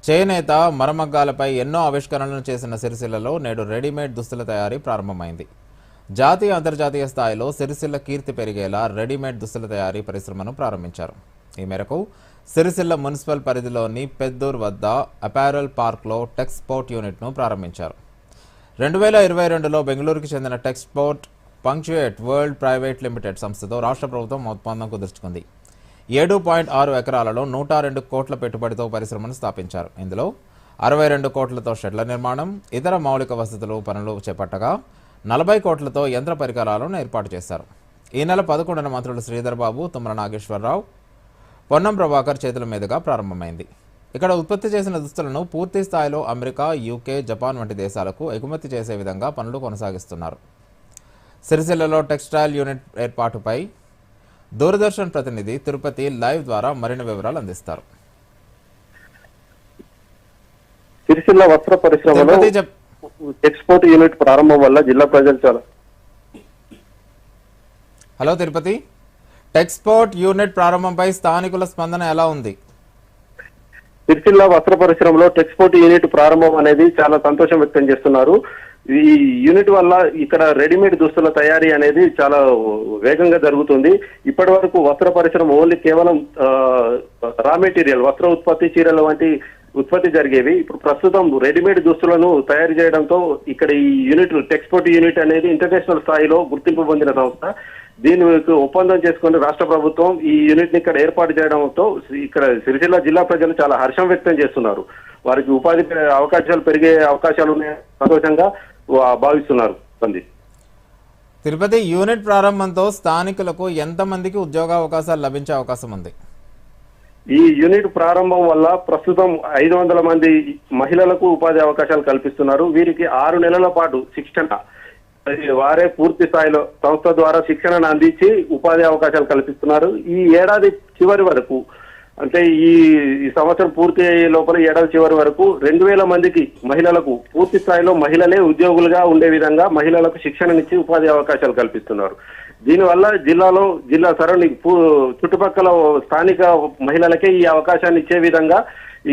చేనేత మరమగ్గాలపై ఎన్నో ఆవిష్కరణలు చేసిన సిరిసిల్లలో నేడు రెడీమేడ్ దుస్తుల తయారీ ప్రారంభమైంది. జాతీయ అంతర్జాతీయ స్థాయిలో సిరిసిల్ల కీర్తి పెరిగేలా రెడీమేడ్ దుస్తుల తయారీ పరిశ్రమను ప్రారంభించారు. ఈ మేరకు సిరిసిల్ల మున్సిపల్ పరిధిలోని పెద్దూర్ వద్ద అపారల్ పార్క్లో టెక్స్పోర్ట్ యూనిట్ను ప్రారంభించారు. 2022లో బెంగళూరుకు చెందిన టెక్స్పోర్ట్ పంక్చుయేట్ వరల్డ్ ప్రైవేట్ లిమిటెడ్ సంస్థతో రాష్ట్ర ప్రభుత్వం ఒప్పందం కుదుర్చుకుంది. 7.6 ఎకరాలలో 102 కోట్ల పెట్టుబడితో పరిశ్రమను స్థాపించారు. ఇందులో 62 కోట్లతో షెడ్ల నిర్మాణం, ఇతర మౌలిక వసతులు పనులు చేపట్టగా 40 కోట్లతో యంత్ర పరికరాలను ఏర్పాటు చేశారు. ఈ నెల 11న మంత్రులు శ్రీధర్ బాబు, తుమ్మల నాగేశ్వరరావు, పొన్నం ప్రభాకర్ చేతుల మీదుగా ప్రారంభమైంది. ఇక్కడ ఉత్పత్తి చేసిన దుస్తులను పూర్తి స్థాయిలో అమెరికా, యూకే, జపాన్ వంటి దేశాలకు ఎగుమతి చేసే విధంగా పనులు కొనసాగిస్తున్నారు. సిరిసిల్లలో టెక్స్టైల్ యూనిట్ ఏర్పాటుపై దూరదర్శన్ ప్రతినిధి తిరుపతి లైవ్ ద్వారా మరిన్ని వివరాలు అందిస్తారు. సిరిసిల్ల వస్త్ర పరిశ్రమలో ఎక్స్పోర్ట్ యూనిట్ ప్రారంభం వల్ల జిల్లా ప్రజలు చాలా హలో తిరుపతి, టెక్స్పోర్ట్ యూనిట్ ప్రారంభంపై స్థానికుల స్పందన ఎలా ఉంది? సిరిసిల్ల వస్త్ర పరిశ్రమలో టెక్స్పోర్ట్ యూనిట్ ప్రారంభం అనేది చాలా సంతోషం వ్యక్తం చేస్తున్నారు. ఈ యూనిట్ వల్ల ఇక్కడ రెడీమేడ్ దుస్తుల తయారీ అనేది చాలా వేగంగా జరుగుతుంది. ఇప్పటి వరకు వస్త్ర పరిశ్రమ ఓన్లీ కేవలం రా మెటీరియల్, వస్త్ర ఉత్పత్తి, చీరల వంటి ఉత్పత్తి జరిగేవి. ఇప్పుడు ప్రస్తుతం రెడీమేడ్ దుస్తులను తయారు చేయడంతో ఇక్కడ ఈ యూనిట్ టెక్స్పోర్ట్ యూనిట్ అనేది ఇంటర్నేషనల్ స్థాయిలో గుర్తింపు పొందిన సంస్థ. దీనికి ఒప్పందం చేసుకుని రాష్ట్ర ప్రభుత్వం ఈ యూనిట్ ని ఇక్కడ ఏర్పాటు చేయడంతో ఇక్కడ సిరిసిల్ల జిల్లా ప్రజలు చాలా హర్షం వ్యక్తం చేస్తున్నారు. వారికి ఉపాధి అవకాశాలు పెరిగే అవకాశాలు సంతోషంగా భావిస్తున్నారు. తిరుపతి, యూనిట్ ప్రారంభంతో స్థానికులకు ఎంతమందికి ఉద్యోగ అవకాశాలు లభించే అవకాశం ఉంది? ఈ యూనిట్ ప్రారంభం వల్ల ప్రస్తుతం 500 మంది మహిళలకు ఉపాధి అవకాశాలు కల్పిస్తున్నారు. వీరికి 6 నెలల పాటు శిక్షణ, వారే పూర్తి స్థాయిలో సంస్థ ద్వారా శిక్షణను అందించి ఉపాధి అవకాశాలు కల్పిస్తున్నారు. ఈ ఏడాది చివరి వరకు, అంటే ఈ సంవత్సరం పూర్తి అయ్యే లోపల ఏడాది చివరి వరకు 2000 మందికి మహిళలకు పూర్తి స్థాయిలో మహిళలే ఉద్యోగులుగా ఉండే విధంగా మహిళలకు శిక్షణనిచ్చి ఉపాధి అవకాశాలు కల్పిస్తున్నారు. దీనివల్ల జిల్లా సరౌండింగ్ చుట్టుపక్కల స్థానిక మహిళలకే ఈ అవకాశాన్ని ఇచ్చే విధంగా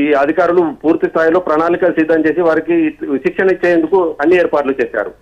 ఈ అధికారులు పూర్తి స్థాయిలో ప్రణాళికలు సిద్ధం చేసి వారికి శిక్షణ ఇచ్చేందుకు అన్ని ఏర్పాట్లు చేశారు.